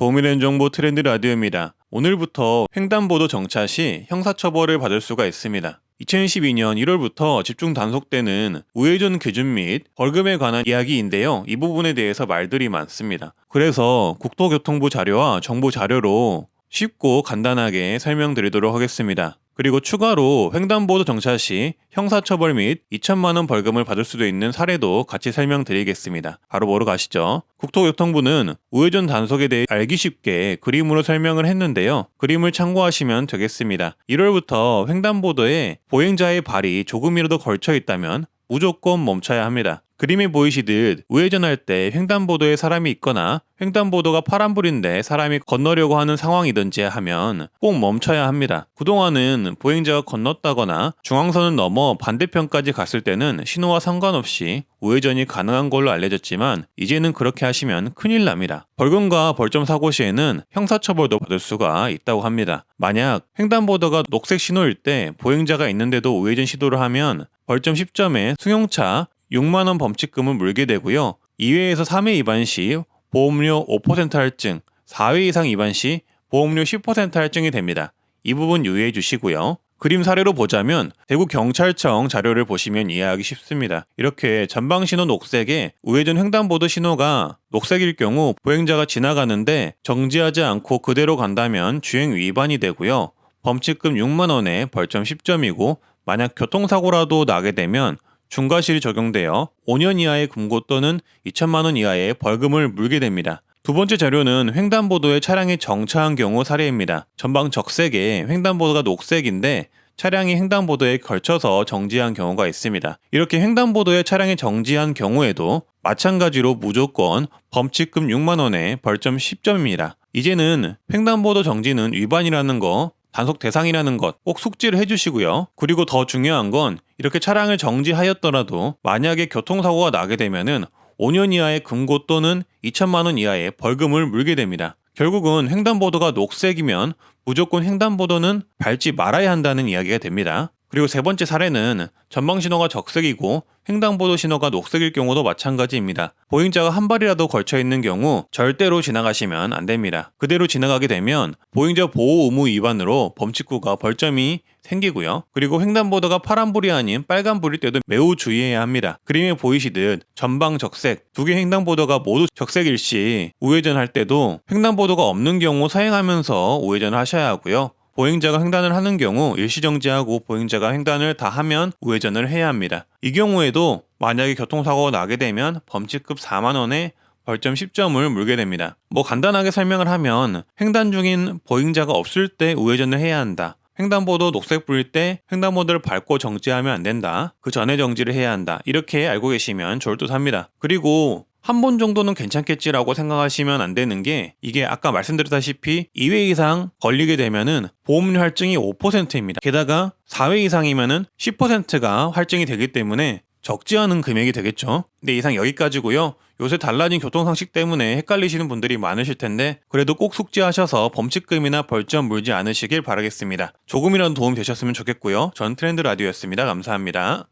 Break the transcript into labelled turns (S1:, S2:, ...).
S1: 도움이 되는 정보 트렌드 라디오입니다. 오늘부터 횡단보도 정차 시 형사처벌을 받을 수가 있습니다. 2012년 1월부터 집중 단속되는 우회전 기준 및 벌금에 관한 이야기인데요. 이 부분에 대해서 말들이 많습니다. 그래서 국토교통부 자료와 정부 자료로 쉽고 간단하게 설명드리도록 하겠습니다. 그리고 추가로 횡단보도 정차 시 형사처벌 및 2천만 원 벌금을 받을 수도 있는 사례도 같이 설명드리겠습니다. 바로 보러 가시죠. 국토교통부는 우회전 단속에 대해 알기 쉽게 그림으로 설명을 했는데요. 그림을 참고하시면 되겠습니다. 1월부터 횡단보도에 보행자의 발이 조금이라도 걸쳐 있다면 무조건 멈춰야 합니다. 그림에 보이시듯 우회전할 때 횡단보도에 사람이 있거나 횡단보도가 파란불인데 사람이 건너려고 하는 상황이든지 하면 꼭 멈춰야 합니다. 그동안은 보행자가 건넜다거나 중앙선을 넘어 반대편까지 갔을 때는 신호와 상관없이 우회전이 가능한 걸로 알려졌지만 이제는 그렇게 하시면 큰일 납니다. 벌금과 벌점 사고 시에는 형사처벌도 받을 수가 있다고 합니다. 만약 횡단보도가 녹색 신호일 때 보행자가 있는데도 우회전 시도를 하면 벌점 10점에 승용차 6만 원 범칙금을 물게 되고요. 2회에서 3회 위반 시 보험료 5% 할증, 4회 이상 위반 시 보험료 10% 할증이 됩니다. 이 부분 유의해 주시고요. 그림 사례로 보자면 대구경찰청 자료를 보시면 이해하기 쉽습니다. 이렇게 전방신호 녹색에 우회전 횡단보도 신호가 녹색일 경우 보행자가 지나가는데 정지하지 않고 그대로 간다면 주행 위반이 되고요. 범칙금 6만 원에 벌점 10점이고 만약 교통사고라도 나게 되면 중과실이 적용되어 5년 이하의 금고 또는 2천만 원 이하의 벌금을 물게 됩니다. 두 번째 자료는 횡단보도에 차량이 정차한 경우 사례입니다. 전방 적색에 횡단보도가 녹색인데 차량이 횡단보도에 걸쳐서 정지한 경우가 있습니다. 이렇게 횡단보도에 차량이 정지한 경우에도 마찬가지로 무조건 범칙금 6만 원에 벌점 10점입니다. 이제는 횡단보도 정지는 위반이라는 거, 단속 대상이라는 것 꼭 숙지를 해주시고요. 그리고 더 중요한 건 이렇게 차량을 정지하였더라도 만약에 교통사고가 나게 되면은 5년 이하의 금고 또는 2천만 원 이하의 벌금을 물게 됩니다. 결국은 횡단보도가 녹색이면 무조건 횡단보도는 밟지 말아야 한다는 이야기가 됩니다. 그리고 세 번째 사례는 전방신호가 적색이고 횡단보도 신호가 녹색일 경우도 마찬가지입니다. 보행자가 한 발이라도 걸쳐 있는 경우 절대로 지나가시면 안 됩니다. 그대로 지나가게 되면 보행자 보호 의무 위반으로 범칙구가 벌점이 생기고요. 그리고 횡단보도가 파란불이 아닌 빨간불일 때도 매우 주의해야 합니다. 그림에 보이시듯 전방 적색, 두 개 횡단보도가 모두 적색일 시 우회전할 때도 횡단보도가 없는 경우 사행하면서 우회전을 하셔야 하고요. 보행자가 횡단을 하는 경우 일시정지하고 보행자가 횡단을 다 하면 우회전을 해야 합니다. 이 경우에도 만약에 교통사고가 나게 되면 범칙금 4만 원에 벌점 10점을 물게 됩니다. 간단하게 설명을 하면 횡단 중인 보행자가 없을 때 우회전을 해야 한다. 횡단보도 녹색불일 때 횡단보도를 밟고 정지하면 안 된다. 그 전에 정지를 해야 한다. 이렇게 알고 계시면 좋을 듯 합니다. 그리고 한 번 정도는 괜찮겠지라고 생각하시면 안 되는 게 이게 아까 말씀드렸다시피 2회 이상 걸리게 되면은 보험료 할증이 5%입니다. 게다가 4회 이상이면은 10%가 할증이 되기 때문에 적지 않은 금액이 되겠죠. 근데 이상 여기까지고요. 요새 달라진 교통상식 때문에 헷갈리시는 분들이 많으실 텐데 그래도 꼭 숙지하셔서 범칙금이나 벌점 물지 않으시길 바라겠습니다. 조금이라도 도움 되셨으면 좋겠고요. 전 트렌드 라디오였습니다. 감사합니다.